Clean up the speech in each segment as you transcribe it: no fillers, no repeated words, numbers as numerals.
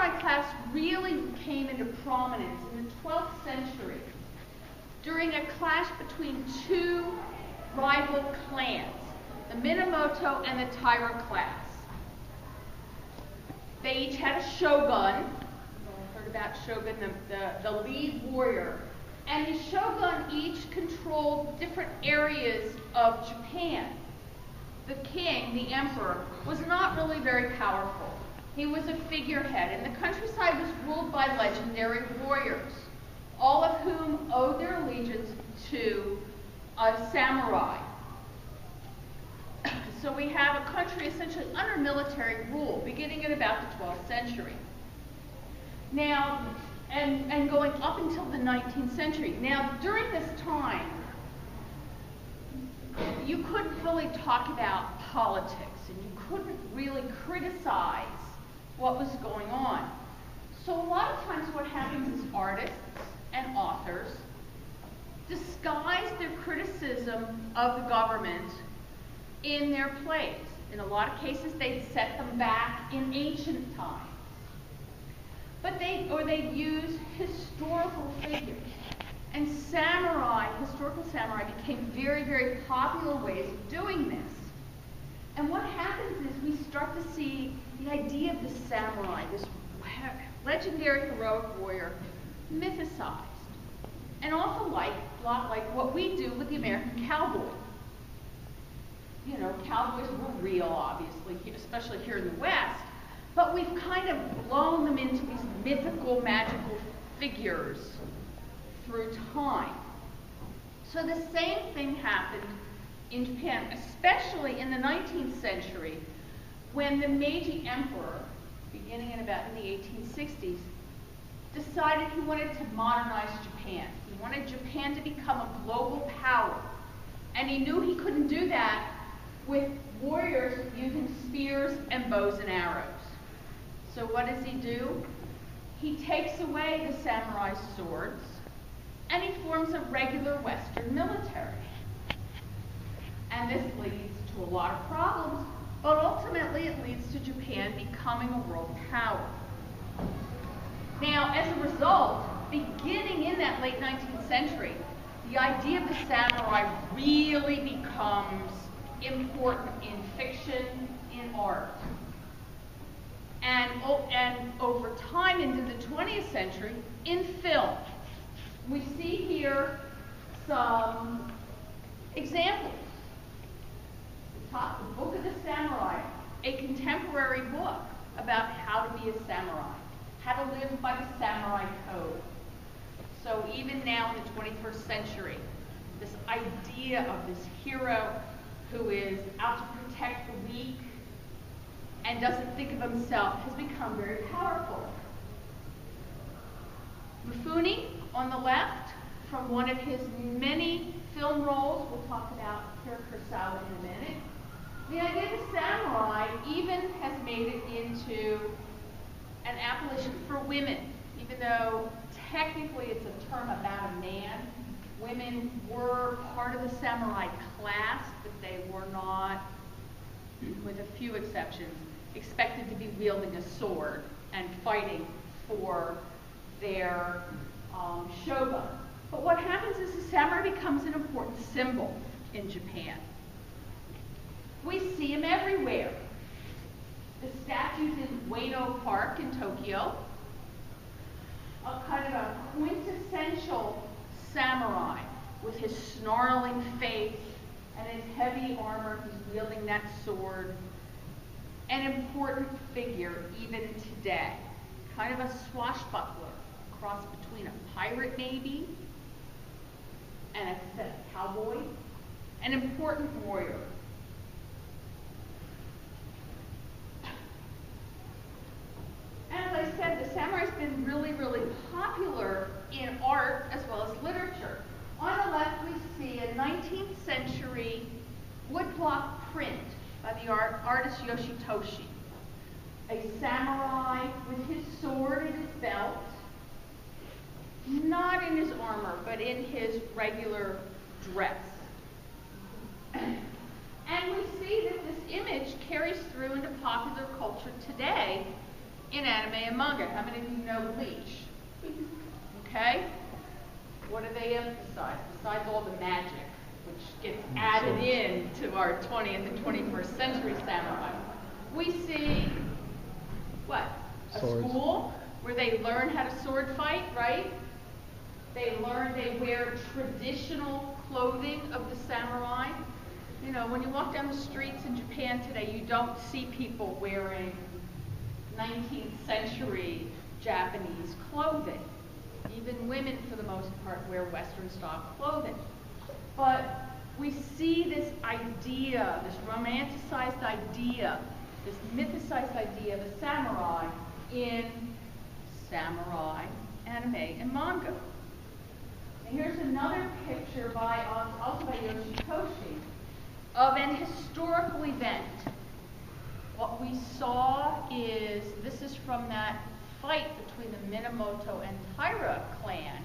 samurai class really came into prominence in the 12th century during a clash between two rival clans, the Minamoto and the Taira class. They each had a shogun. You've heard about shogun, the lead warrior. And the shogun each controlled different areas of Japan. The king, the emperor, was not really very powerful. He was a figurehead, and the countryside was ruled by legendary warriors, all of whom owed their allegiance to a samurai. So we have a country essentially under military rule, beginning in about the 12th century. Now, and going up until the 19th century. Now, during this time, you couldn't really talk about politics, and you couldn't really criticize what was going on. So a lot of times what happens is artists and authors disguise their criticism of the government in their plays. In a lot of cases, they set them back in ancient times. But they use historical figures. And historical samurai became very, very popular ways of doing this. And what happens is we start to see the idea of the samurai, this legendary heroic warrior, mythicized. And also a lot like what we do with the American cowboy. You know, cowboys were real, obviously, especially here in the West, but we've kind of blown them into these mythical, magical figures through time. So the same thing happened in Japan, especially in the 19th century, when the Meiji Emperor, beginning in the 1860s, decided he wanted to modernize Japan. He wanted Japan to become a global power. And he knew he couldn't do that with warriors using spears and bows and arrows. So what does he do? He takes away the samurai swords, and he forms a regular Western military. And this leads to a lot of problems, but ultimately it leads to Japan becoming a world power. Now, as a result, beginning in that late 19th century, the idea of the samurai really becomes important in fiction, in art. And over time into the 20th century, in film. We see here some examples. The Book of the Samurai, a contemporary book about how to be a samurai, how to live by the samurai code. So even now in the 21st century, this idea of this hero who is out to protect the weak and doesn't think of himself has become very powerful. Mifune, on the left, from one of his many film roles, we'll talk about Kurosawa in a minute. The idea of the samurai even has made it into an appellation for women, even though technically it's a term about a man. Women were part of the samurai class, but they were not, with a few exceptions, expected to be wielding a sword and fighting for their shogun. But what happens is the samurai becomes an important symbol in Japan. We see him everywhere. The statues in Ueno Park in Tokyo, a kind of a quintessential samurai with his snarling face and his heavy armor. He's wielding that sword. An important figure even today. Kind of a swashbuckler, a cross between a pirate maybe and a cowboy. An important warrior. As I said, the samurai's been really, really popular in art as well as literature. On the left, we see a 19th century woodblock print by the artist Yoshitoshi. A samurai with his sword in his belt, not in his armor, but in his regular dress. And we see that this image carries through into popular culture today in anime and manga. How many of you know Bleach? Okay? What do they emphasize besides all the magic, which gets added in to our 20th and 21st century samurai? We see, what? A school where they learn how to sword fight, right? They wear traditional clothing of the samurai. You know, when you walk down the streets in Japan today, you don't see people wearing 19th century Japanese clothing. Even women, for the most part, wear Western style clothing. But we see this idea, this romanticized idea, this mythicized idea of the samurai in samurai anime and manga. And here's another picture also by Yoshitoshi of an historical event. What we saw is, this is from that fight between the Minamoto and Taira clan,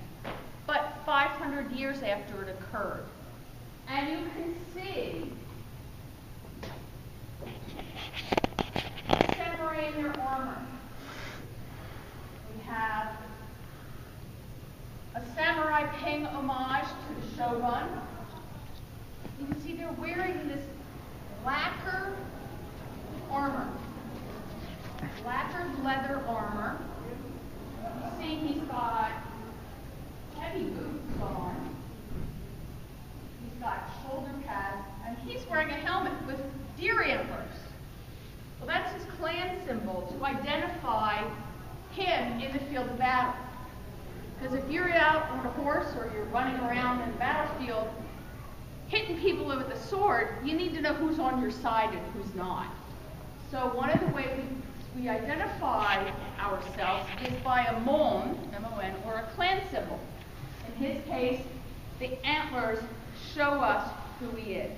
but 500 years after it occurred. And you can see the samurai in their armor. We have a samurai paying homage to the shogun. You can see they're wearing this lacquer armor. Lacquered leather armor. You see he's got heavy boots on. He's got shoulder pads, and he's wearing a helmet with deer antlers. Well, that's his clan symbol to identify him in the field of battle. Because if you're out on a horse or you're running around in the battlefield hitting people with a sword, you need to know who's on your side and who's not. So one of the ways we identify ourselves is by a mon, M-O-N, or a clan symbol. In his case, the antlers show us who he is.